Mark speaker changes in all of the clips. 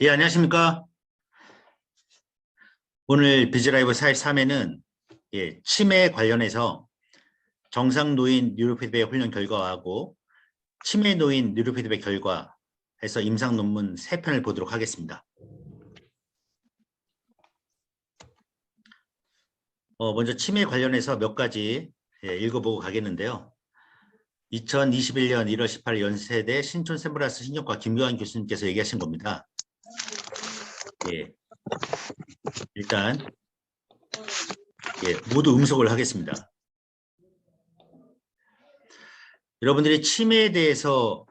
Speaker 1: 예, 안녕하십니까. 오늘 비즈라이브 43회는 치매 관련해서 정상 노인 뉴로피드백 훈련 결과하고 치매 노인 뉴로피드백 결과 해서 임상 논문 3편을 보도록 하겠습니다. 먼저 치매 관련해서 몇 가지 읽어보고 가겠는데요. 2021년 1월 18일 연세대 신촌 샘브라스 신경과 김교환 교수님께서 얘기하신 겁니다. 일단 모두 음속을 하겠습니다. 여러분들이 치매에 대해서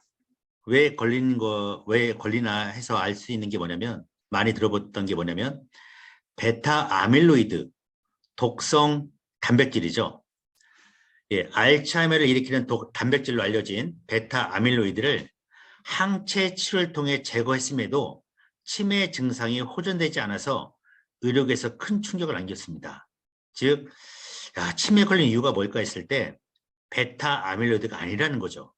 Speaker 1: 왜 걸리나 해서 알 수 있는 게 뭐냐면, 많이 들어봤던 게 뭐냐면 베타 아밀로이드 독성 단백질이죠. 알츠하이머를 일으키는 단백질로 알려진 베타 아밀로이드를 항체 치료를 통해 제거했음에도 치매 증상이 호전되지 않아서 의료계에서 큰 충격을 안겼습니다. 즉, 치매에 걸린 이유가 뭘까 했을 때 베타 아밀로이드가 아니라는 거죠.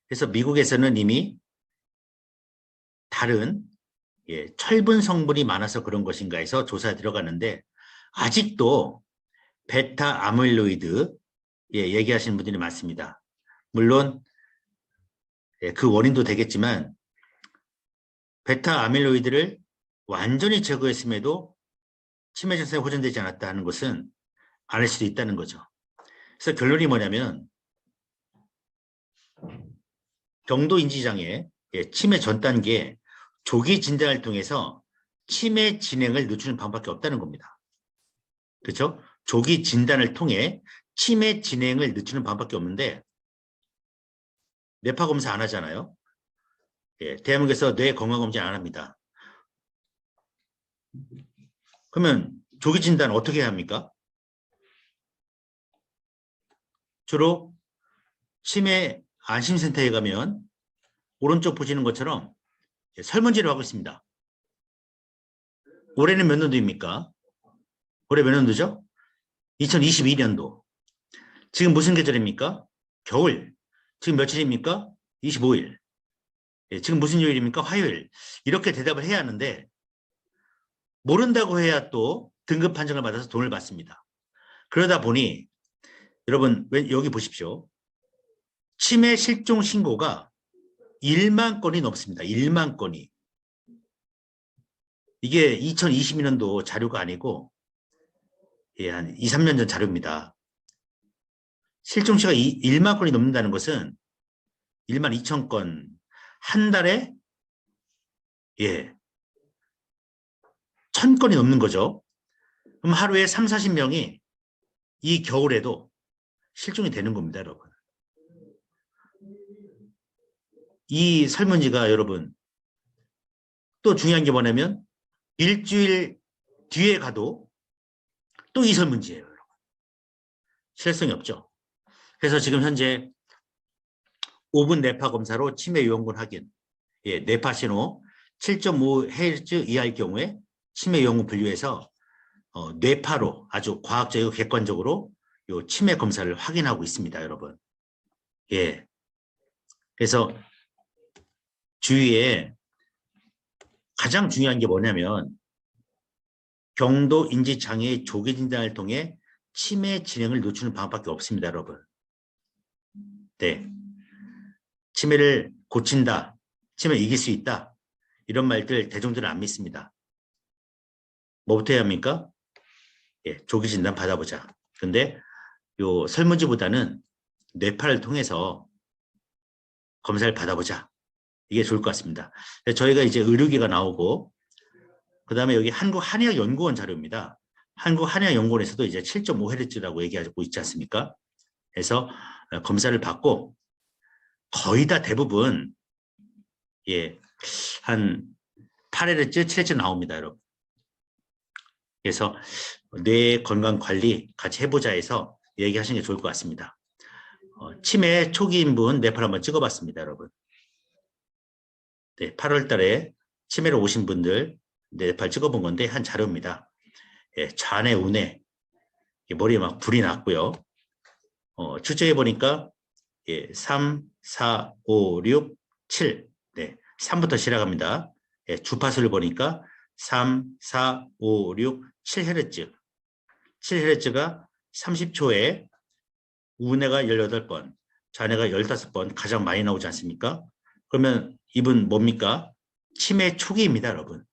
Speaker 1: 그래서 미국에서는 이미 다른 철분 성분이 많아서 그런 것인가 해서 조사에 들어가는데, 아직도 베타 아밀로이드 얘기하시는 분들이 많습니다. 물론 그 원인도 되겠지만 베타 아밀로이드를 완전히 제거했음에도 치매 증상이 호전되지 않았다는 것은 아닐 수도 있다는 거죠. 그래서 결론이 뭐냐면 경도인지장애 치매 전 단계 조기 진단을 통해서 치매 진행을 늦추는 방법밖에 없다는 겁니다. 그렇죠? 조기 진단을 통해 치매 진행을 늦추는 방법밖에 없는데 뇌파 검사 안 하잖아요. 대한민국에서 뇌 건강 검진 안 합니다. 그러면 조기 진단 어떻게 해야 합니까? 주로 치매 안심센터에 가면 오른쪽 보시는 것처럼 설문지를 하고 있습니다. 올해는 몇 년도입니까? 올해 몇 년도죠? 2022년도. 지금 무슨 계절입니까? 겨울. 지금 며칠입니까? 25일. 지금 무슨 요일입니까? 화요일. 이렇게 대답을 해야 하는데 모른다고 해야 또 등급 판정을 받아서 돈을 받습니다. 그러다 보니 여러분 여기 보십시오. 치매 실종 신고가 1만 건이 넘습니다. 1만 건이. 이게 2022년도 자료가 아니고 한 2, 3년 전 자료입니다. 실종 시가 1만 건이 넘는다는 것은 1만 2천 건, 한 달에 1,000건이 넘는 거죠. 그럼 하루에 3, 40명이 이 겨울에도 실종이 되는 겁니다, 여러분. 이 설문지가 여러분 또 중요한 게 뭐냐면 일주일 뒤에 가도 또 이 설문지예요, 여러분. 실효성이 없죠. 그래서 지금 현재 5분 뇌파 검사로 치매 유형군 확인, 뇌파 신호 7.5Hz 이하일 경우에 치매 유형군 분류해서 뇌파로 아주 과학적이고 객관적으로 요 치매 검사를 확인하고 있습니다, 여러분. 그래서 주위에 가장 중요한 게 뭐냐면 경도 인지 장애의 조기 진단을 통해 치매 진행을 늦추는 방법밖에 없습니다, 여러분. 치매를 고친다, 치매를 이길 수 있다, 이런 말들 대중들은 안 믿습니다. 뭐부터 해야 합니까? 조기 진단 받아보자. 근데 요 설문지보다는 뇌파를 통해서 검사를 받아보자. 이게 좋을 것 같습니다. 저희가 이제 의료기가 나오고, 그 다음에 여기 한국한의학연구원 자료입니다. 한국한의학연구원에서도 이제 7.5Hz라고 얘기하고 있지 않습니까? 그래서 검사를 받고 거의 다 대부분 한 8Hz, 7Hz 나옵니다, 여러분. 그래서 뇌 건강 관리 같이 해보자 해서 얘기하시는 게 좋을 것 같습니다. 치매 초기인 분 뇌파를 한번 찍어봤습니다, 여러분. 8월 달에 치매로 오신 분들 뇌파를 찍어본 건데 한 자료입니다. 좌뇌, 우뇌, 머리에 막 불이 났고요. 측정해 보니까 3, 4, 5, 6, 7. 3부터 시작합니다. 예, 주파수를 보니까 3, 4, 5, 6, 7Hz. 7Hz가 30초에 우뇌가 18번, 좌뇌가 15번 가장 많이 나오지 않습니까? 그러면 이분 뭡니까? 치매 초기입니다, 여러분.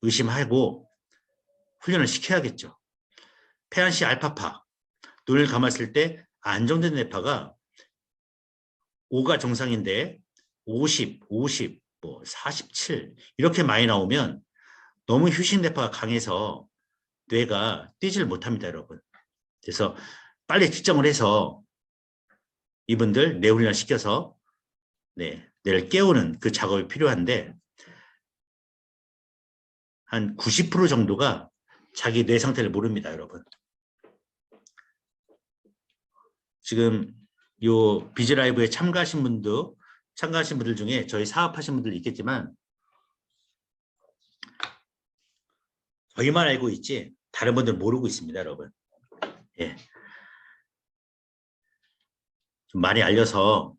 Speaker 1: 의심하고 훈련을 시켜야겠죠. 폐안시 알파파, 눈을 감았을 때 안정된 뇌파가 5가 정상인데 50, 47 이렇게 많이 나오면 너무 휴식 뇌파가 강해서 뇌가 뛰질 못합니다, 여러분. 그래서 빨리 측정을 해서 이분들 뇌훈련 시켜서 뇌를 깨우는 그 작업이 필요한데 한 90% 정도가 자기 뇌 상태를 모릅니다, 여러분. 지금 요 비즈라이브에 참가하신 분들 중에 저희 사업하신 분들 있겠지만 저희만 알고 있지 다른 분들 모르고 있습니다, 여러분. 예. 좀 많이 알려서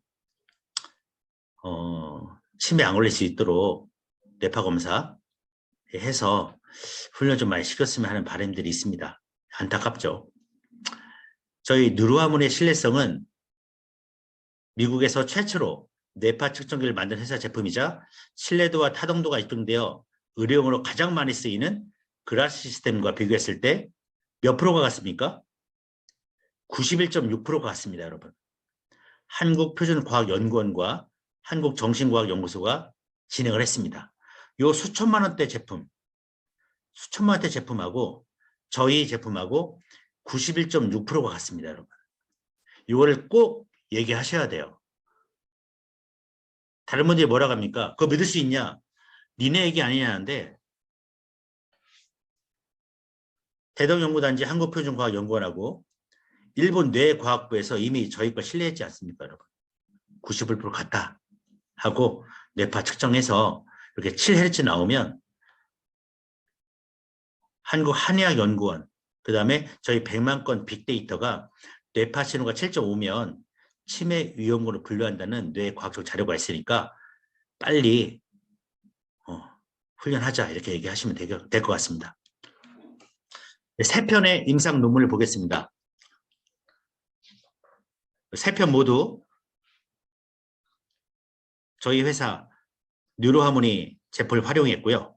Speaker 1: 치매 안 걸릴 수 있도록 뇌파 검사 해서 훈련 좀 많이 시켰으면 하는 바람들이 있습니다. 안타깝죠. 저희 누르화문의 신뢰성은 미국에서 최초로 뇌파 측정기를 만든 회사 제품이자 신뢰도와 타동도가 입증되어 의료용으로 가장 많이 쓰이는 그라스 시스템과 비교했을 때 몇 프로가 같습니까? 91.6%가 같습니다, 여러분. 한국표준과학연구원과 한국정신과학연구소가 진행을 했습니다. 요 수천만 원대 제품하고 저희 제품하고 91.6%가 같습니다, 여러분. 이거를 꼭 얘기하셔야 돼요. 다른 분들이 뭐라고 합니까? 그거 믿을 수 있냐? 니네 얘기 아니냐는데 대덕연구단지 한국표준과학연구원하고 일본 뇌과학부에서 이미 저희 거 신뢰했지 않습니까, 여러분? 91% 같다 하고 뇌파 측정해서 이렇게 7Hz 나오면 한국한의학연구원 그 다음에 저희 100만 건 빅데이터가 뇌파 신호가 7.5면 치매 위험으로 분류한다는 뇌과학적 자료가 있으니까 빨리 훈련하자 이렇게 얘기하시면 될 것 같습니다. 세 편의 임상 논문을 보겠습니다. 세 편 모두 저희 회사 뉴로하모니 제품을 활용했고요.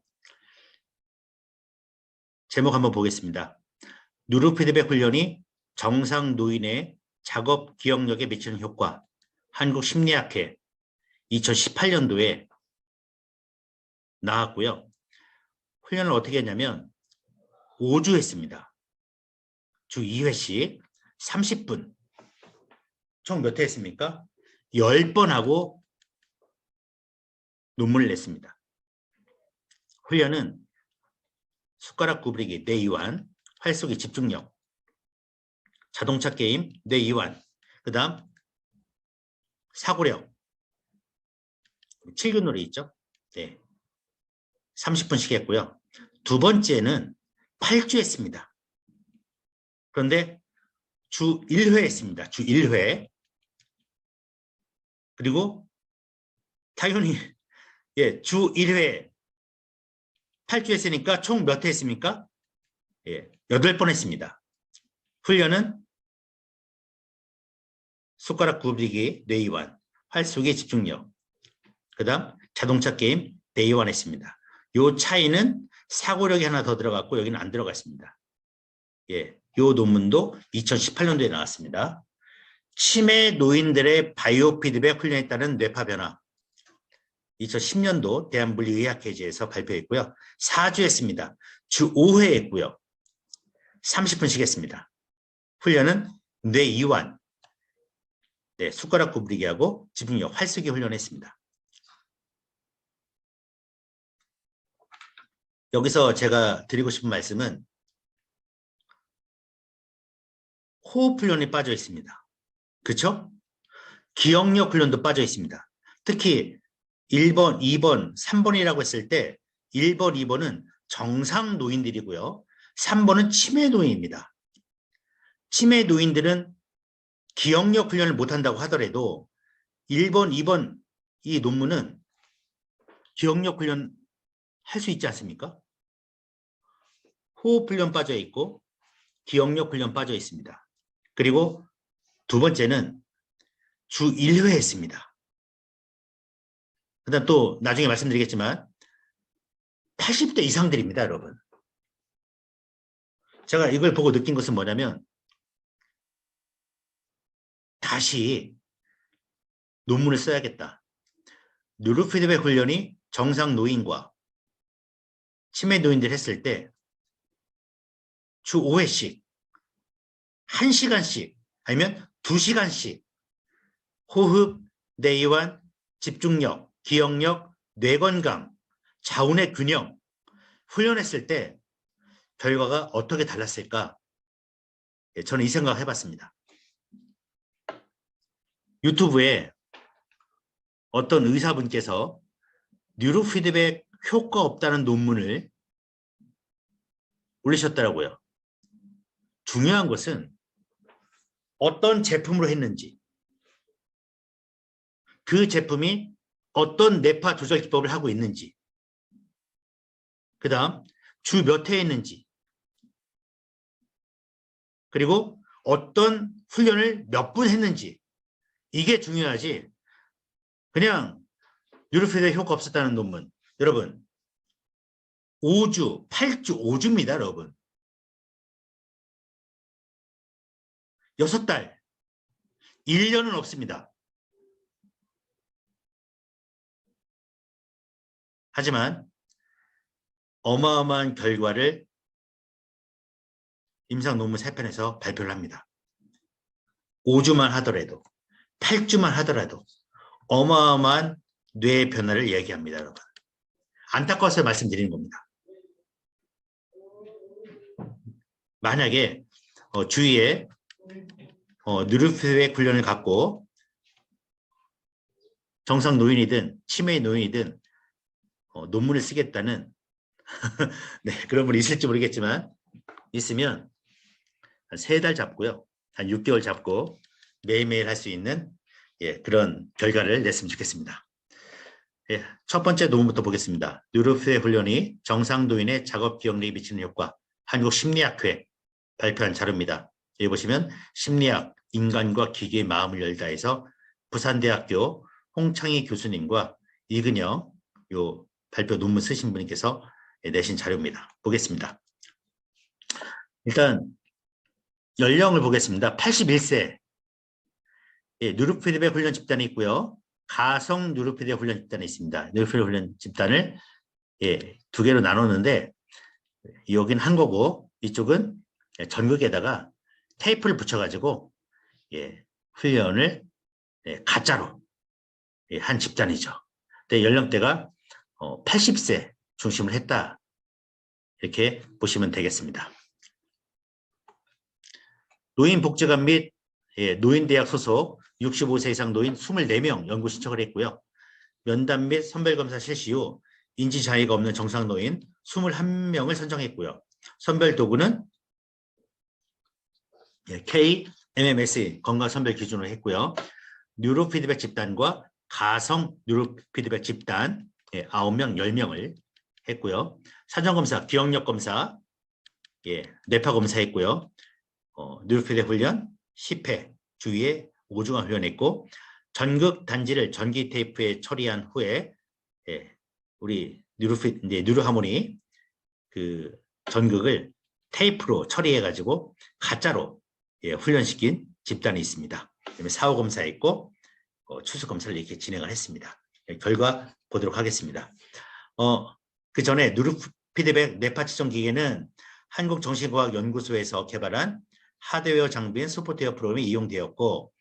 Speaker 1: 제목 한번 보겠습니다. 뉴로피드백 훈련이 정상 노인의 작업 기억력에 미치는 효과 한국심리학회 2018년도에 나왔고요. 훈련을 어떻게 했냐면 5주 했습니다. 주 2회씩 30분. 총 몇 회 했습니까? 10번 하고 논문을 냈습니다. 훈련은 숟가락 구부리기 뇌이완, 활쏘기 집중력, 자동차 게임 뇌이완, 그 다음 사고력, 칠근놀이 있죠? 네, 30분씩 했고요. 두 번째는 8주 했습니다. 그런데 주 1회 했습니다. 주 1회. 그리고 당연히 주 1회 8주 했으니까 총 몇 회 했습니까? 8번 했습니다. 훈련은 숟가락 구부리기 뇌이완, 활쏘기 집중력, 그 다음 자동차 게임 뇌이완 했습니다. 요 차이는 사고력이 하나 더 들어갔고 여기는 안 들어갔습니다. 요 논문도 2018년도에 나왔습니다. 치매 노인들의 바이오 피드백 훈련에 따른 뇌파 변화 2010년도 대한물리의학회지에서 발표했고요. 4주 했습니다. 주 5회 했고요. 30분씩 했습니다. 훈련은 뇌이완, 숟가락 구부리기하고 집중력 활쏘기 훈련했습니다. 여기서 제가 드리고 싶은 말씀은 호흡 훈련이 빠져 있습니다. 그렇죠? 기억력 훈련도 빠져 있습니다. 특히 1번, 2번, 3번이라고 했을 때 1번, 2번은 정상 노인들이고요. 3번은 치매 노인입니다. 치매 노인들은 기억력 훈련을 못한다고 하더라도 1번, 2번 이 논문은 기억력 훈련 할 수 있지 않습니까? 호흡 훈련 빠져 있고 기억력 훈련 빠져 있습니다. 그리고 두 번째는 주 1회 했습니다. 그다음 또 나중에 말씀드리겠지만 80대 이상들입니다, 여러분. 제가 이걸 보고 느낀 것은 뭐냐면 다시 논문을 써야겠다. 뉴로피드백 훈련이 정상 노인과 치매 노인들 했을 때 주 5회씩 1시간씩 아니면 2시간씩 호흡, 뇌이완, 집중력, 기억력, 뇌건강, 자운의 균형 훈련했을 때 결과가 어떻게 달랐을까? 저는 이 생각 해봤습니다. 유튜브에 어떤 의사분께서 뉴로피드백 효과 없다는 논문을 올리셨더라고요. 중요한 것은 어떤 제품으로 했는지, 그 제품이 어떤 뇌파 조절 기법을 하고 있는지, 그 다음 주 몇 회 했는지, 그리고 어떤 훈련을 몇 분 했는지, 이게 중요하지. 그냥 뉴로피드백 효과 없었다는 논문, 여러분 5주, 8주, 5주입니다, 여러분. 6달, 1년은 없습니다. 하지만 어마어마한 결과를 임상 논문 3편에서 발표를 합니다. 5주만 하더라도, 8주만 하더라도 어마어마한 뇌 변화를 얘기합니다, 여러분. 안타까워서 말씀드리는 겁니다. 만약에 주위에 뉴로피드백 훈련을 갖고 정상 노인이든 치매 노인이든 논문을 쓰겠다는 네, 그런 분이 있을지 모르겠지만 있으면 한 3달 잡고요. 한 6개월 잡고 매일매일 할 수 있는 그런 결과를 냈으면 좋겠습니다. 첫 번째 논문부터 보겠습니다. 뉴로피드백 훈련이 정상 노인의 작업 기억력에 미치는 효과, 한국심리학회 발표한 자료입니다. 여기 보시면 심리학, 인간과 기계의 마음을 열다 해서 부산대학교 홍창희 교수님과 이근영 요 발표 논문 쓰신 분께서 내신 자료입니다. 보겠습니다. 일단 연령을 보겠습니다. 81세 뉴로피드백 훈련 집단이 있고요. 가성 뉴로피드백 훈련 집단이 있습니다. 뉴로피드백 훈련 집단을 2개로 나눴는데 여긴 한 거고 이쪽은 전극에다가 테이프를 붙여가지고 훈련을 가짜로 한 집단이죠. 근데 연령대가 80세 중심을 했다. 이렇게 보시면 되겠습니다. 노인복지관 및 노인대학 소속 65세 이상 노인 24명 연구 신청을 했고요. 면담 및 선별검사 실시 후 인지장애가 없는 정상 노인 21명을 선정했고요. 선별 도구는 KMMS 건강선별 기준으로 했고요. 뉴로피드백 집단과 가성 뉴로피드백 집단 9명, 10명을 했고요. 사전검사, 기억력 검사, 뇌파 검사 했고요. 뉴로피드백 훈련 10회 주위에 5주간 훈련했고 전극 단지를 전기 테이프에 처리한 후에 우리 뉴로하모니 그 전극을 테이프로 처리해가지고 가짜로 훈련시킨 집단이 있습니다. 그다음에 사후 검사했고 추수 검사를 이렇게 진행을 했습니다. 결과 보도록 하겠습니다. 그 전에 뉴로피드백 뇌파 측정 기계는 한국정신과학연구소에서 개발한 하드웨어 장비인 소프트웨어 프로그램이 이용되었고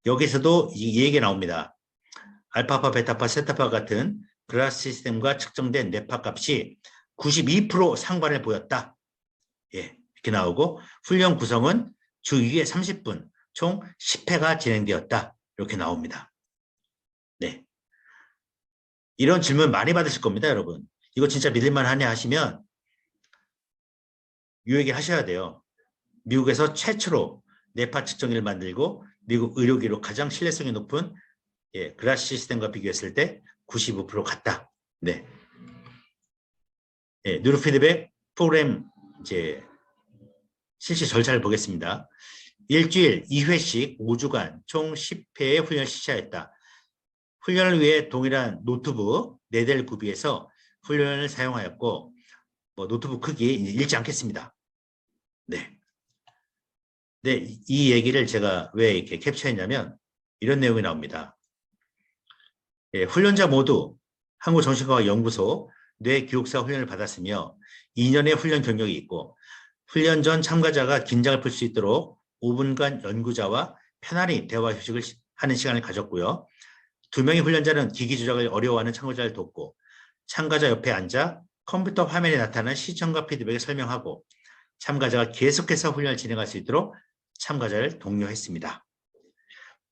Speaker 1: 여기서도 이 얘기가 나옵니다. 알파파, 베타파, 세타파 같은 그라스 시스템과 측정된 뇌파 값이 92% 상반을 보였다. 이렇게 나오고 훈련 구성은 주 2회 30분, 총 10회가 진행되었다. 이렇게 나옵니다. 네, 이런 질문 많이 받으실 겁니다, 여러분. 이거 진짜 믿을만 하냐 하시면 이 얘기 하셔야 돼요. 미국에서 최초로 뇌파 측정기를 만들고 미국 의료기로 가장 신뢰성이 높은 그라스 시스템과 비교했을 때 95% 같다. 네. 예, 뉴로피드백 프로그램 이제 실시 절차를 보겠습니다. 일주일 2회씩 5주간 총 10회의 훈련을 실시하였다. 훈련을 위해 동일한 노트북 4대를 구비해서 훈련을 사용하였고, 노트북 크기 읽지 않겠습니다. 네. 네, 이 얘기를 제가 왜 이렇게 캡처했냐면 이런 내용이 나옵니다. 예, 훈련자 모두 한국정신과학연구소 뇌교육사 훈련을 받았으며 2년의 훈련 경력이 있고 훈련 전 참가자가 긴장을 풀 수 있도록 5분간 연구자와 편안히 대화 휴식을 하는 시간을 가졌고요. 2명의 훈련자는 기기 조작을 어려워하는 참가자를 돕고 참가자 옆에 앉아 컴퓨터 화면에 나타난 시청과 피드백을 설명하고 참가자가 계속해서 훈련을 진행할 수 있도록 참가자를 독려했습니다.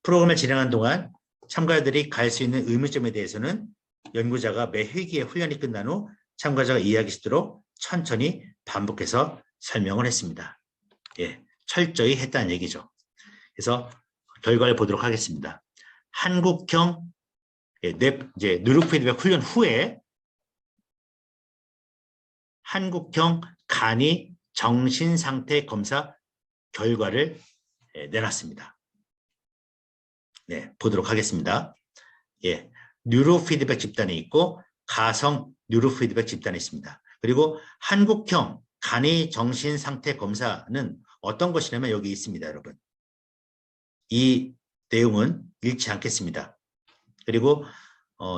Speaker 1: 프로그램을 진행한 동안 참가자들이 갈 수 있는 의문점에 대해서는 연구자가 매 회기에 훈련이 끝난 후 참가자가 이해하기 쉽도록 천천히 반복해서 설명을 했습니다. 예, 철저히 했다는 얘기죠. 그래서 결과를 보도록 하겠습니다. 한국형 이제 뉴로피드백 훈련 후에 한국형 간이 정신상태 검사 결과를 내놨습니다. 네, 보도록 하겠습니다. 예, 뉴로피드백 집단이 있고 가성 뉴로피드백 집단이 있습니다. 그리고 한국형 간이 정신상태 검사는 어떤 것이냐면 여기 있습니다, 여러분. 이 내용은 읽지 않겠습니다. 그리고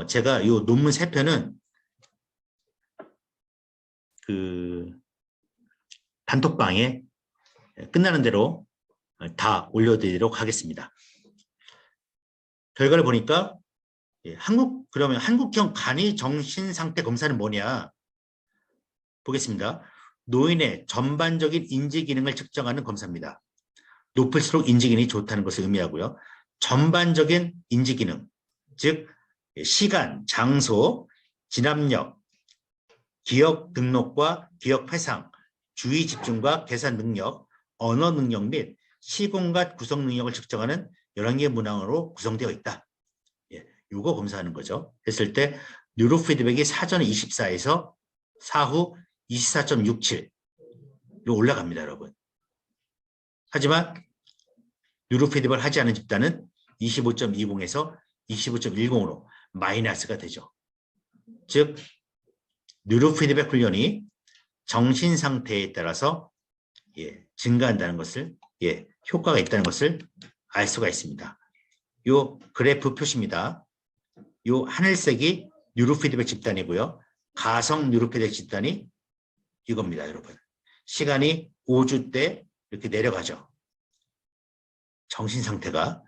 Speaker 1: 제가 이 논문 3편은 그 단톡방에 끝나는 대로 다 올려드리도록 하겠습니다. 결과를 보니까 그러면 한국형 간이 정신상태 검사는 뭐냐 보겠습니다. 노인의 전반적인 인지 기능을 측정하는 검사입니다. 높을수록 인지 기능이 좋다는 것을 의미하고요. 전반적인 인지 기능, 즉 시간, 장소, 진압력, 기억 등록과 기억 회상, 주의 집중과 계산 능력, 언어 능력 및 시공간 구성 능력을 측정하는 11개의 문항으로 구성되어 있다. 예, 이거 검사하는 거죠. 했을 때 뉴로피드백이 사전에 24에서 사후 24.67로 올라갑니다, 여러분. 하지만 뉴로피드백을 하지 않은 집단은 25.20에서 25.10으로 마이너스가 되죠. 즉 뉴로피드백 훈련이 정신 상태에 따라서 증가한다는 것을 효과가 있다는 것을 알 수가 있습니다. 요 그래프 표시입니다. 요 하늘색이 뉴로피드백 집단이고요. 가성 뉴로피드백 집단이 이겁니다, 여러분. 시간이 5주 때 이렇게 내려가죠. 정신 상태가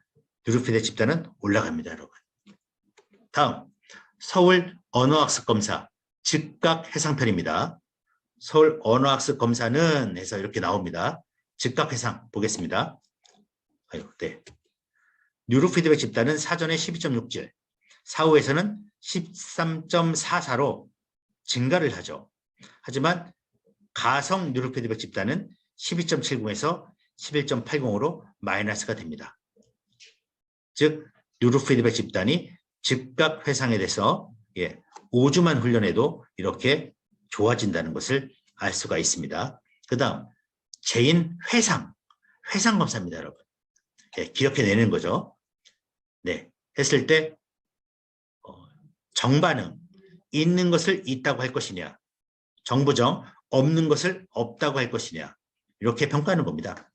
Speaker 1: 뉴로피드백 집단은 올라갑니다, 여러분. 다음 서울 언어학습 검사 즉각 해상편입니다. 서울 언어학습 검사는 해서 이렇게 나옵니다. 즉각 해상 보겠습니다. 네. 뉴로피드백 집단은 사전에 12.67, 사후에서는 13.44로 증가를 하죠. 하지만 가성 뉴로피드백 집단은 12.70에서 11.80으로 마이너스가 됩니다. 즉 뉴로피드백 집단이 즉각 회상에 대해서 5주만 훈련해도 이렇게 좋아진다는 것을 알 수가 있습니다. 그 다음 재인 회상 검사입니다, 여러분. 기억해내는 거죠. 네, 했을 때 정반응, 있는 것을 있다고 할 것이냐, 정부정, 없는 것을 없다고 할 것이냐, 이렇게 평가하는 겁니다.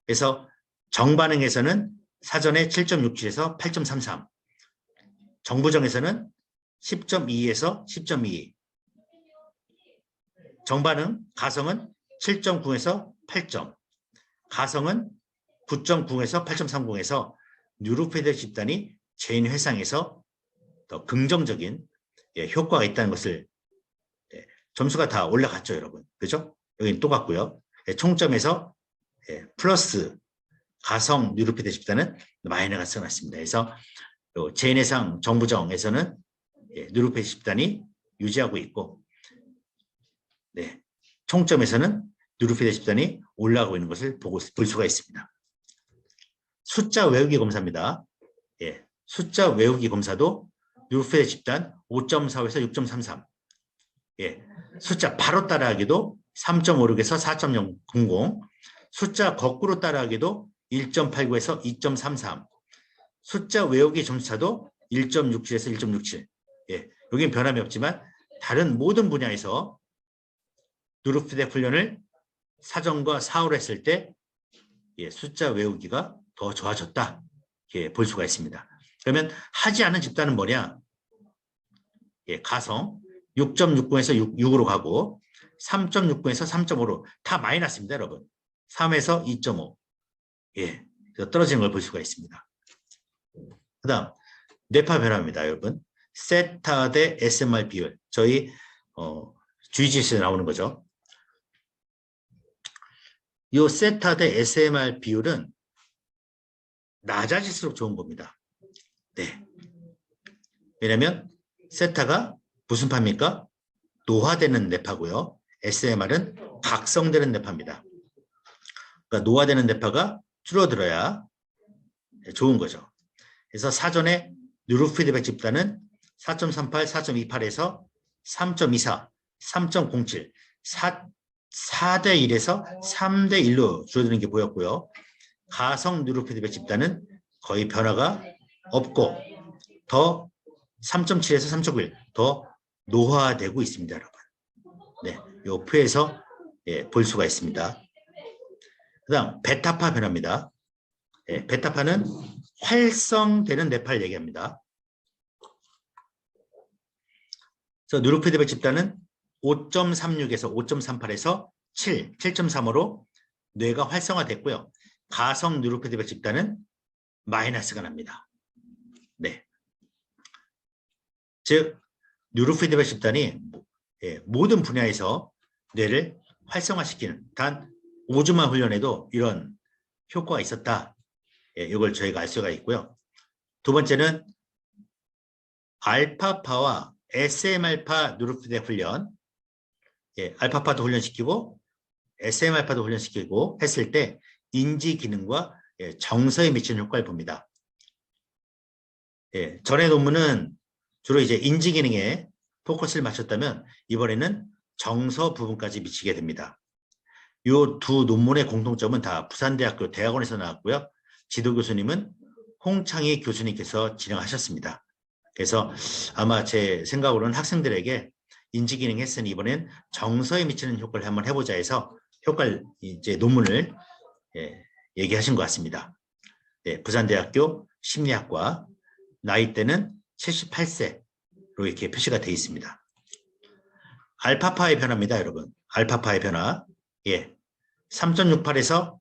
Speaker 1: 그래서 정반응에서는 사전에 7.67에서 8.33, 정부정에서는 10.22에서 10.22, 정반응, 가성은 7.9에서 8점, 가성은 9.9에서 8.30에서 뉴로피드백 집단이 재인 회상에서 더 긍정적인 효과가 있다는 것을 점수가 다 올라갔죠, 여러분. 그죠? 여기는 똑같고요. 총점에서 플러스 가성 뉴로피드백 집단은 마이너스가 났습니다. 그래서 재인 회상 정부정에서는 뉴로피드백 집단이 유지하고 있고, 총점에서는 뉴로피드백 집단이 올라가고 있는 것을 볼 수가 있습니다. 숫자 외우기 검사입니다. 숫자 외우기 검사도 뉴로피드백 집단 5.45에서 6.33, 예, 숫자 바로 따라하기도 3.56에서 4.000, 숫자 거꾸로 따라하기도 1.89에서 2.33, 숫자 외우기 점수차도 1.67에서 1.67. 예, 여긴 변함이 없지만 다른 모든 분야에서 누르피드백 훈련을 사전과 사후로 했을 때 예, 숫자 외우기가 더 좋아졌다. 예, 볼 수가 있습니다. 그러면 하지 않은 집단은 뭐냐? 예, 가성 6.69에서 6으로 가고 3.69에서 3.5로 다 마이너스입니다, 여러분. 3에서 2.5. 예, 떨어지는 걸 볼 수가 있습니다. 그 다음 뇌파 변화입니다, 여러분. 세타 대 SMR 비율. 저희 주의지시에 나오는 거죠. 이 세타 대 SMR 비율은 낮아질수록 좋은 겁니다. 네. 왜냐하면 세타가 무슨 파입니까? 노화되는 뇌파고요. SMR은 각성되는 뇌파입니다. 그러니까 노화되는 뇌파가 줄어들어야 좋은 거죠. 그래서 사전에 뉴로피드백 집단은 4.38, 4.28에서 3.24, 3.07, 4대 1에서 3대 1로 줄어드는 게 보였고요. 가성 뉴로피드백 집단은 거의 변화가 없고 더 3.7에서 3.9, 더 노화되고 있습니다, 여러분. 네, 요 표에서 예, 볼 수가 있습니다. 그 다음 베타파 변화입니다. 예, 베타파는 활성되는 뇌파를 얘기합니다. 그래서 뉴로피드백 집단은 5.36에서 5.38에서 7, 7.35로 뇌가 활성화됐고요. 가성 뉴로피드백 집단은 마이너스가 납니다. 네. 즉 뉴로피드백 집단이 예, 모든 분야에서 뇌를 활성화시키는 단 5주만 훈련해도 이런 효과가 있었다. 예, 이걸 저희가 알 수가 있고요. 두 번째는 알파파와 SM알파 뉴로피드백 훈련, 예, 알파파도 훈련시키고 SM알파도 훈련시키고 했을 때 인지 기능과 예, 정서에 미치는 효과를 봅니다. 예, 전의 논문은 주로 이제 인지 기능에 포커스를 맞췄다면 이번에는 정서 부분까지 미치게 됩니다. 이 두 논문의 공통점은 다 부산대학교 대학원에서 나왔고요. 지도 교수님은 홍창희 교수님께서 진행하셨습니다. 그래서 아마 제 생각으로는 학생들에게 인지기능 했으니 이번엔 정서에 미치는 효과를 한번 해보자 해서 효과를 이제 논문을 예, 얘기하신 것 같습니다. 네, 부산대학교 심리학과 나이대는 78세로 이렇게 표시가 되어 있습니다. 알파파의 변화입니다, 여러분. 알파파의 변화. 예, 3.68에서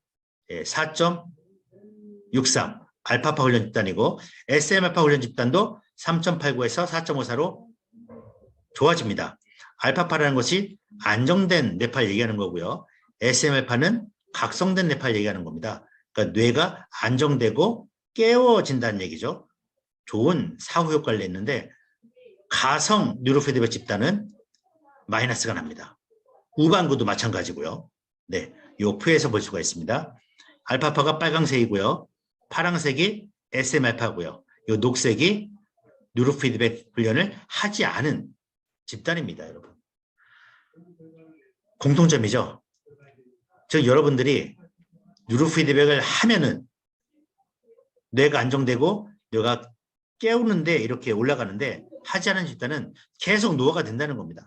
Speaker 1: 예, 4.63 알파파 훈련 집단이고 SM알파 훈련 집단도 3.89에서 4.54로 좋아집니다. 알파파라는 것이 안정된 뇌파를 얘기하는 거고요. SM알파는 각성된 뇌파를 얘기하는 겁니다. 그러니까 뇌가 안정되고 깨워진다는 얘기죠. 좋은 사후 효과를 냈는데 가성 뉴로피드백 집단은 마이너스가 납니다. 우반구도 마찬가지고요. 네, 이 표에서 볼 수가 있습니다. 알파파가 빨강색이고요. 파랑색이 SM알파고요. 이 녹색이 뉴로피드백 훈련을 하지 않은 집단입니다, 여러분. 공통점이죠. 즉 여러분들이 뉴로피드백을 하면은 뇌가 안정되고 뇌가 깨우는데 이렇게 올라가는데 하지 않은 집단은 계속 노화가 된다는 겁니다.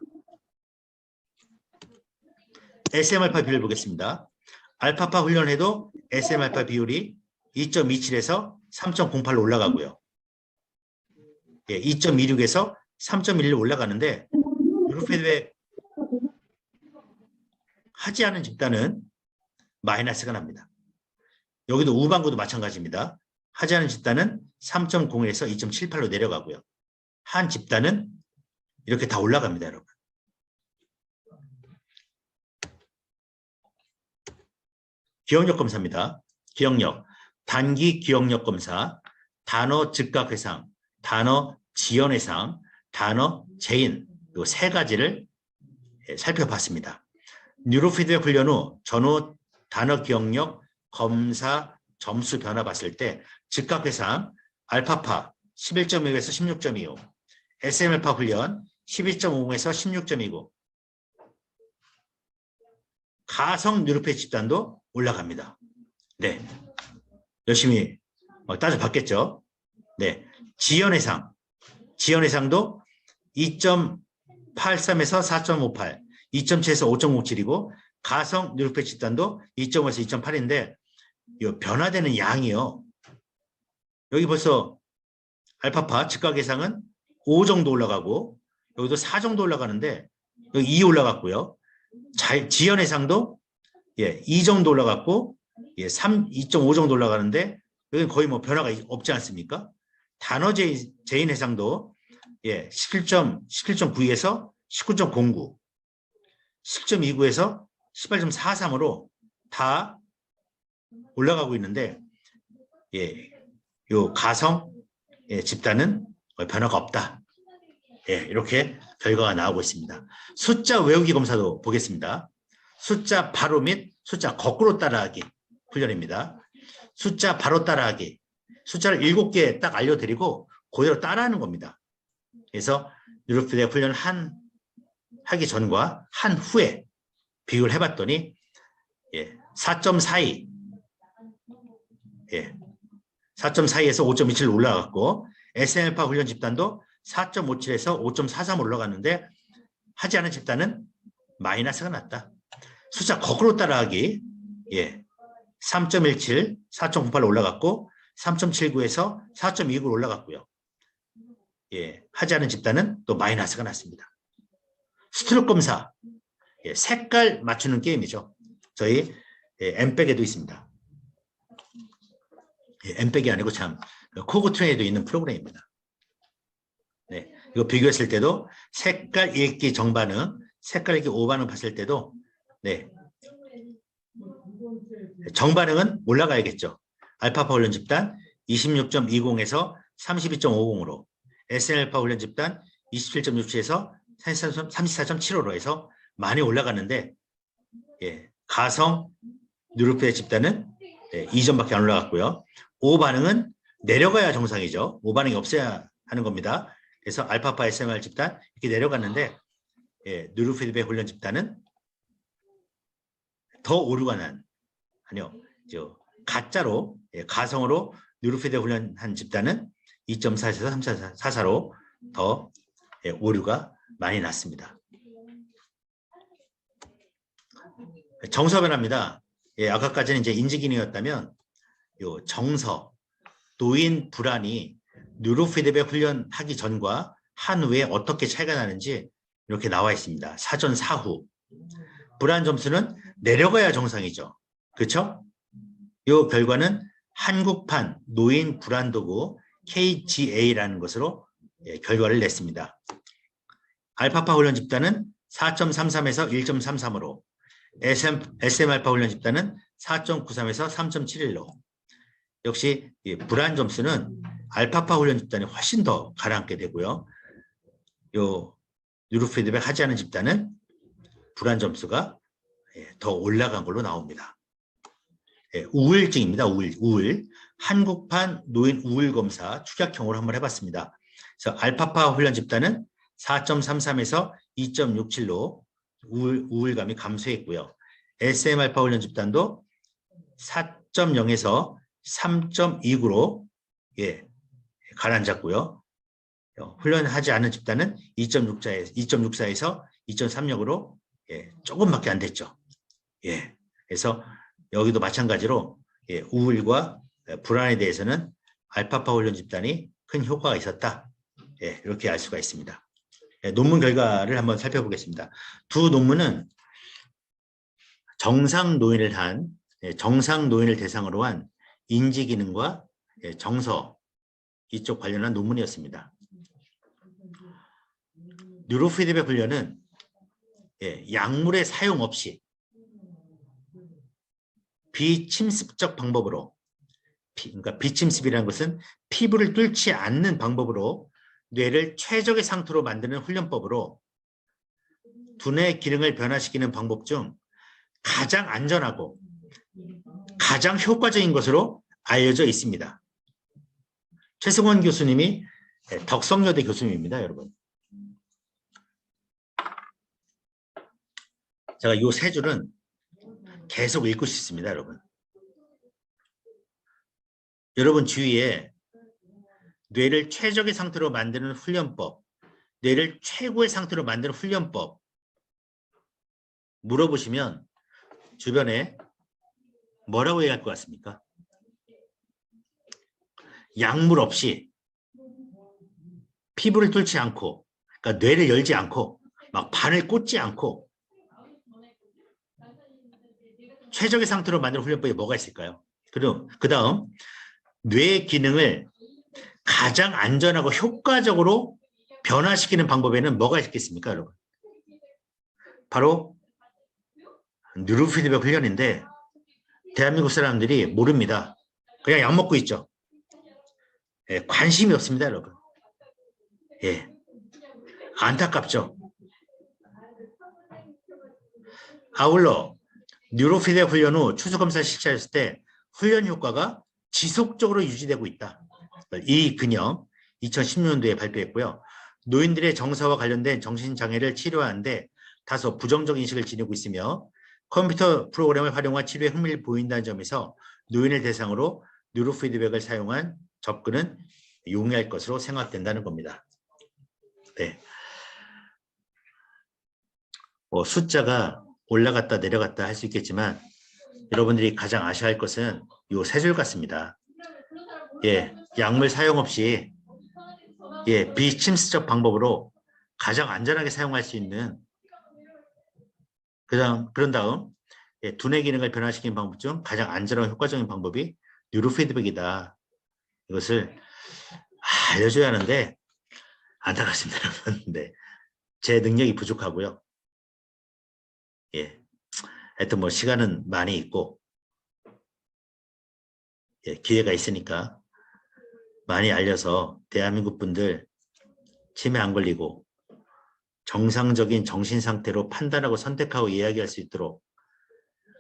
Speaker 1: SM알파 비율 보겠습니다. 알파파 훈련해도 SM알파 비율이 2.27에서 3.08로 올라가고요. 예, 2.26에서 3.11로 올라가는데 뉴로피드백 하지 않은 집단은 마이너스가 납니다. 여기도 우반구도 마찬가지입니다. 하지 않은 집단은 3.01에서 2.78로 내려가고요. 한 집단은 이렇게 다 올라갑니다, 여러분. 기억력 검사입니다. 기억력, 단기 기억력 검사, 단어 즉각 회상, 단어 지연 회상, 단어 재인, 이 세 가지를 살펴봤습니다. 뉴로피드백 훈련 후 전후 단어 기억력 검사 점수 변화 봤을 때 즉각 회상, 알파파 11.2에서 16.25, SM알파 훈련 12.50에서 16.29, 가성 뉴로페 집단도 올라갑니다. 네, 열심히 따져봤겠죠. 네, 지연해상도 2.83에서 4.58, 2.7에서 5.57이고 가성 뉴로페 집단도 2.5에서 2.8인데 이 변화되는 양이요. 여기 벌써 알파파 즉각 예상은 5 정도 올라가고 여기도 4 정도 올라가는데 여기 2 올라갔고요. 지연 예상도 2 정도 올라갔고 2.5 정도 올라가는데 여기는 거의 뭐 변화가 없지 않습니까? 단어 제인 해상도 17.92에서 19.09, 10.29에서 18.43으로 다 올라가고 있는데 요 가성 집단은 변화가 없다. 이렇게 결과가 나오고 있습니다. 숫자 외우기 검사도 보겠습니다. 숫자 바로 및 숫자 거꾸로 따라하기 훈련입니다. 숫자 바로 따라하기. 숫자를 7개 딱 알려드리고 그대로 따라하는 겁니다. 그래서 뉴로피드 훈련 하기 전과 한 후에 비교를 해봤더니 4.42, 4.42에서 5.27로 올라갔고 SML파 훈련 집단도 4.57에서 5.43 올라갔는데 하지 않은 집단은 마이너스가 났다. 숫자 거꾸로 따라하기 3.17, 4.98로 올라갔고 3.79에서 4.29로 올라갔고요. 하지 않은 집단은 또 마이너스가 났습니다. 스트록 검사, 색깔 맞추는 게임이죠. 저희 엠백에도 있습니다. 엠백이 아니고 참 코그 트레이에도 있는 프로그램입니다. 네, 이거 비교했을 때도 색깔 읽기 정반응, 색깔 읽기 오반응 봤을 때도 정반응은 올라가야겠죠. 알파파 훈련 집단 26.20에서 32.50으로, SNL파 훈련 집단 27.67에서 34.75로 해서 많이 올라갔는데 가성 뉴로페 집단은 2점밖에 안 올라갔고요. O 반응은 내려가야 정상이죠. O 반응이 없어야 하는 겁니다. 그래서 알파파 SMR 집단 이렇게 내려갔는데 뉴로피드백 훈련 집단은 더 오류가 아니요, 가짜로 가성으로 뉴로피드백 훈련한 집단은 2.4에서 3.44로 더 오류가 많이 났습니다. 정서 변화입니다. 아까까지는 이제 인지 기능이었다면 요 정서, 노인 불안이 뉴로피드백 훈련하기 전과 한 후에 어떻게 차이가 나는지 이렇게 나와 있습니다. 사전 사후. 불안 점수는 내려가야 정상이죠. 그렇죠? 이 결과는 한국판 노인 불안 도구 KGA라는 것으로 결과를 냈습니다. 알파파 훈련 집단은 4.33에서 1.33으로, SM알파 훈련 집단은 4.93에서 3.71로. 역시 불안 점수는 알파파 훈련 집단이 훨씬 더 가라앉게 되고요. 요 뉴로피드백 하지 않은 집단은 불안 점수가 더 올라간 걸로 나옵니다. 우울증입니다. 우울. 한국판 노인 우울 검사 축약형으로 한번 해봤습니다. 그래서 알파파 훈련 집단은 4.33에서 2.67로 우울감이 감소했고요. SM알파 훈련 집단도 4.0에서 3.29로 가라앉았고요. 훈련하지 않은 집단은 2.64에서 2.36으로 조금밖에 안 됐죠. 그래서 여기도 마찬가지로 우울과 불안에 대해서는 알파파 훈련 집단이 큰 효과가 있었다. 이렇게 알 수가 있습니다. 논문 결과를 한번 살펴보겠습니다. 두 논문은 정상 노인을 대상으로 한 인지 기능과 정서 이쪽 관련한 논문이었습니다. 뉴로피드백 훈련은 약물의 사용 없이 비침습적 방법으로, 그러니까 비침습이라는 것은 피부를 뚫지 않는 방법으로 뇌를 최적의 상태로 만드는 훈련법으로 두뇌 기능을 변화시키는 방법 중 가장 안전하고 가장 효과적인 것으로 알려져 있습니다. 최승원 교수님이 덕성여대 교수님입니다, 여러분. 제가 이 세 줄은 계속 읽고 싶습니다, 여러분. 여러분 주위에 뇌를 최적의 상태로 만드는 훈련법, 뇌를 최고의 상태로 만드는 훈련법 물어보시면 주변에 뭐라고 얘기할 것 같습니까? 약물 없이 피부를 뚫지 않고, 그러니까 뇌를 열지 않고, 막 바늘 꽂지 않고 최적의 상태로 만드는 훈련법이 뭐가 있을까요? 그리고 그 다음 뇌의 기능을 가장 안전하고 효과적으로 변화시키는 방법에는 뭐가 있겠습니까, 여러분? 바로 뉴로피드백 훈련인데 대한민국 사람들이 모릅니다. 그냥 약 먹고 있죠. 예, 관심이 없습니다, 여러분. 예, 안타깝죠. 아울러 뉴로피드백 훈련 후 추수검사를 실시했을 때 훈련 효과가 지속적으로 유지되고 있다. 이 근영 2016년도에 발표했고요. 노인들의 정서와 관련된 정신장애를 치료하는데 다소 부정적 인식을 지니고 있으며 컴퓨터 프로그램을 활용한 치료에 흥미를 보인다는 점에서 노인을 대상으로 뉴로피드백을 사용한 접근은 용이할 것으로 생각된다는 겁니다. 네. 숫자가 올라갔다 내려갔다 할 수 있겠지만 여러분들이 가장 아셔야 할 것은 이 세 줄 같습니다. 예, 약물 사용 없이 예, 비침습적 방법으로 가장 안전하게 사용할 수 있는 그런 다음 예, 두뇌 기능을 변화시키는 방법 중 가장 안전하고 효과적인 방법이 뉴로피드백이다. 이것을 알려줘야 하는데 안타깝습니다, 여러분. 네, 제 능력이 부족하고요. 예, 하여튼 뭐 시간은 많이 있고 예, 기회가 있으니까 많이 알려서 대한민국 분들 치매 안 걸리고 정상적인 정신 상태로 판단하고 선택하고 이야기할 수 있도록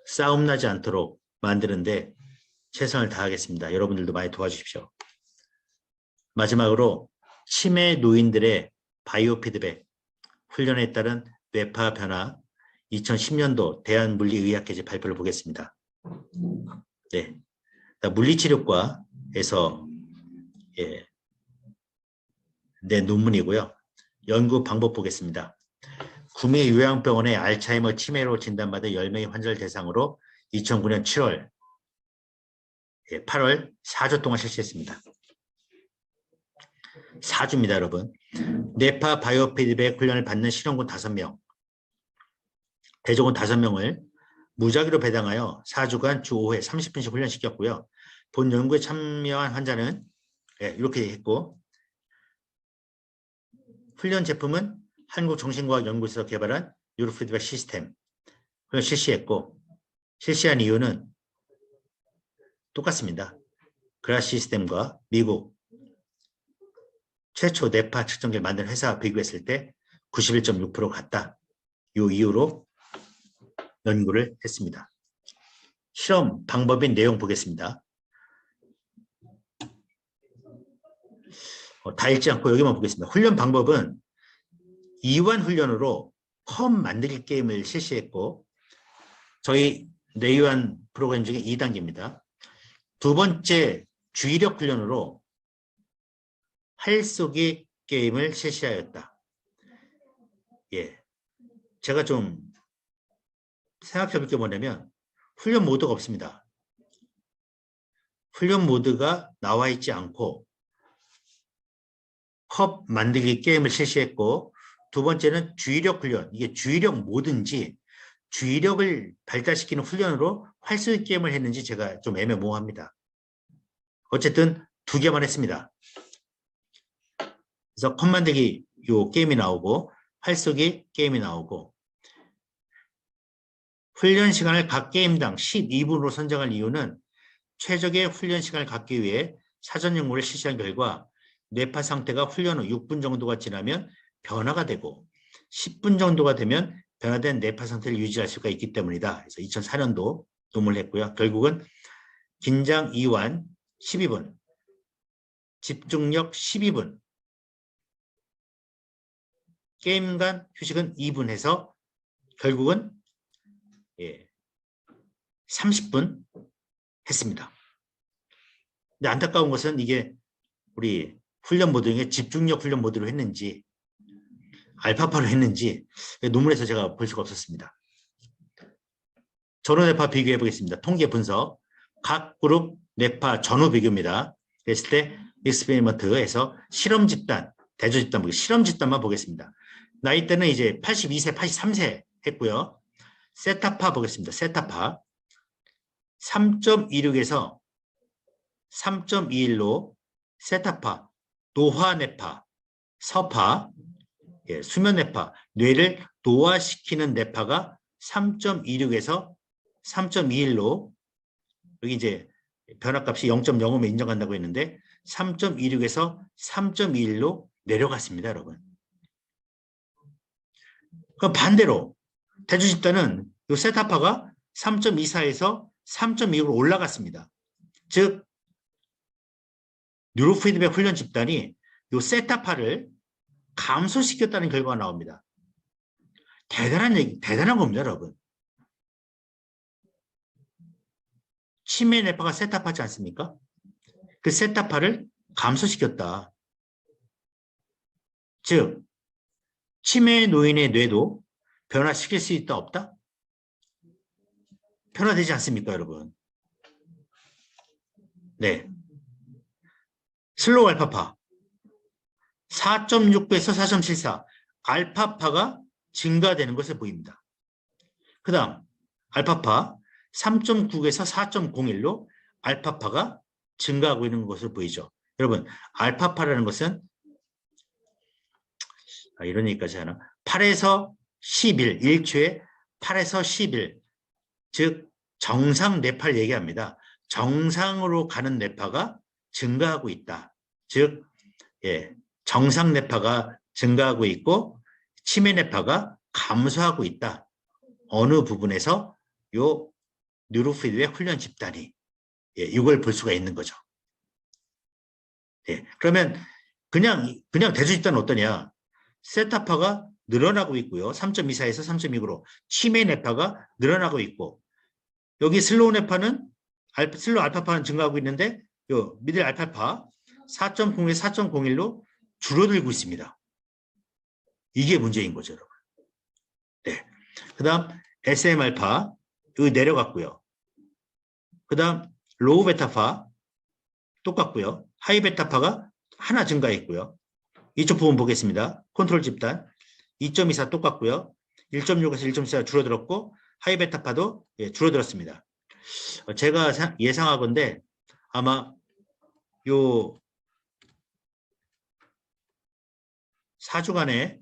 Speaker 1: 싸움 나지 않도록 만드는데 최선을 다하겠습니다. 여러분들도 많이 도와주십시오. 마지막으로 치매 노인들의 바이오 피드백 훈련에 따른 뇌파 변화 2010년도 대한물리의학회지 발표를 보겠습니다. 네, 물리치료과에서 예, 내 논문이고요. 연구 방법 보겠습니다. 구미 요양병원의 알츠하이머 치매로 진단받은 10명의 환자를 대상으로 2009년 7월, 8월 4주 동안 실시했습니다. 4주입니다, 여러분. 뇌파 바이오 피드백 훈련을 받는 실험군 5명, 대조군 5명을 무작위로 배당하여 4주간 주 5회 30분씩 훈련시켰고요. 본 연구에 참여한 환자는 이렇게 했고 훈련 제품은 한국정신과학연구소에서 개발한 뉴로피드백 시스템 훈련 실시했고 실시한 이유는 똑같습니다. 그라스 시스템과 미국 최초 뇌파 측정기를 만든 회사와 비교했을 때 91.6% 같다. 이 이유로 연구를 했습니다. 실험 방법인 내용 보겠습니다. 다 읽지 않고 여기만 보겠습니다. 훈련 방법은 이완 훈련으로 컵 만들기 게임을 실시했고 저희 뇌이완 프로그램 중에 2단계입니다. 두 번째 주의력 훈련으로 활쏘기 게임을 실시하였다. 예, 제가 좀 생각해 볼 게 뭐냐면 훈련 모드가 없습니다. 훈련 모드가 나와 있지 않고 컵 만들기 게임을 실시했고 두 번째는 주의력 훈련. 이게 주의력 모드인지 주의력을 발달시키는 훈련으로 활쏘기 게임을 했는지 제가 좀 애매모호합니다. 어쨌든 2개만 했습니다. 그래서 컵 만들기 요 게임이 나오고 활쏘기 게임이 나오고 훈련 시간을 각 게임당 12분으로 선정할 이유는 최적의 훈련 시간을 갖기 위해 사전 연구를 실시한 결과 뇌파 상태가 훈련 후 6분 정도가 지나면 변화가 되고 10분 정도가 되면 변화된 뇌파 상태를 유지할 수가 있기 때문이다. 그래서 2004년도 논문을 했고요. 결국은 긴장 이완 12분, 집중력 12분, 게임 간 휴식은 2분 해서 결국은 30분 했습니다. 근데 안타까운 것은 이게 우리 훈련 모드 중에 집중력 훈련 모드로 했는지 알파파로 했는지 논문에서 제가 볼 수가 없었습니다. 전후 뇌파 비교해 보겠습니다. 통계 분석. 각 그룹 뇌파 전후 비교입니다. 그랬을 때 익스페리먼트에서 실험 집단, 대조 집단 보기 실험 집단만 보겠습니다. 나이대는 이제 82세, 83세 했고요. 세타파 보겠습니다. 세타파 3.26에서 3.21로 세타파, 노화뇌파, 서파, 수면뇌파, 뇌를 노화시키는 뇌파가 3.26에서 3.21로 여기 이제 변화값이 0.05면 인정한다고 했는데 3.26에서 3.21로 내려갔습니다, 여러분. 그럼 반대로 대주 집단은 이 세타파가 3.24에서 3.26으로 올라갔습니다. 즉 뉴로피드백 훈련 집단이 이 세타파를 감소시켰다는 결과가 나옵니다. 대단한 겁니다, 여러분. 치매 뇌파가 세타파지 않습니까? 그 세타파를 감소시켰다. 즉, 치매 노인의 뇌도 변화시킬 수 있다, 없다? 변화되지 않습니까, 여러분? 네. 슬로우 알파파 4.69에서 4.74 알파파가 증가되는 것을 보입니다. 그 다음 알파파 3.9에서 4.01로 알파파가 증가하고 있는 것을 보이죠. 여러분 알파파라는 것은 이런 얘기까지 하나 8에서 10일 1초에 8에서 10일 즉 정상 뇌파를 얘기합니다. 정상으로 가는 뇌파가 증가하고 있다. 즉 정상 뇌파가 증가하고 있고 치매 뇌파가 감소하고 있다. 어느 부분에서 요 뉴로피드백 훈련 집단이 이걸 볼 수가 있는 거죠. 그러면 그냥 대주 집단은 어떠냐? 세타파가 늘어나고 있고요. 3.24에서 3.29로 치매 뇌파가 늘어나고 있고 여기 슬로우 뇌파는 슬로우 알파파는 증가하고 있는데 요 미들 알파파 4.0에서 4.01로 줄어들고 있습니다. 이게 문제인 거죠, 여러분. 네. 그 다음 SM 알파 여기 내려갔고요. 그 다음 로우 베타파 똑같고요. 하이 베타파가 하나 증가했고요. 이쪽 부분 보겠습니다. 컨트롤 집단 2.24 똑같고요. 1.6에서 1.4 줄어들었고 하이 베타파도 줄어들었습니다. 제가 예상하건대 아마 요 4주간의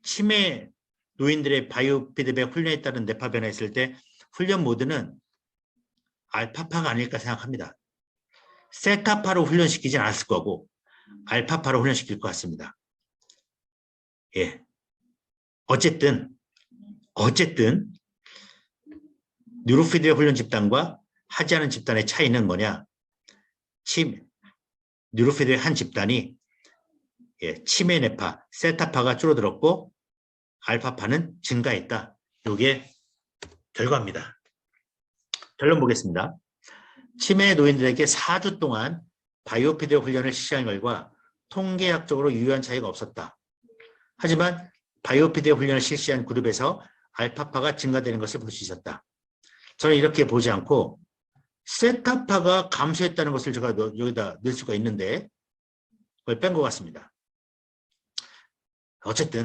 Speaker 1: 치매 노인들의 바이오 피드백 훈련에 따른 뇌파 변화했을 때 훈련 모드는 알파파가 아닐까 생각합니다. 세타파로 훈련시키진 않았을 거고 알파파로 훈련시킬 것 같습니다. 어쨌든 뉴로피드백 훈련 집단과 하지 않은 집단의 차이는 뭐냐? 뉴로피드백 한 집단이 치매 뇌파, 세타파가 줄어들었고 알파파는 증가했다. 이게 결과입니다. 결론 보겠습니다. 치매 노인들에게 4주 동안 바이오피드백 훈련을 실시한 결과 통계학적으로 유효한 차이가 없었다. 하지만 바이오피드백 훈련을 실시한 그룹에서 알파파가 증가되는 것을 볼 수 있었다. 저는 이렇게 보지 않고 세타파가 감소했다는 것을 제가 여기다 넣을 수가 있는데 그걸 뺀 것 같습니다. 어쨌든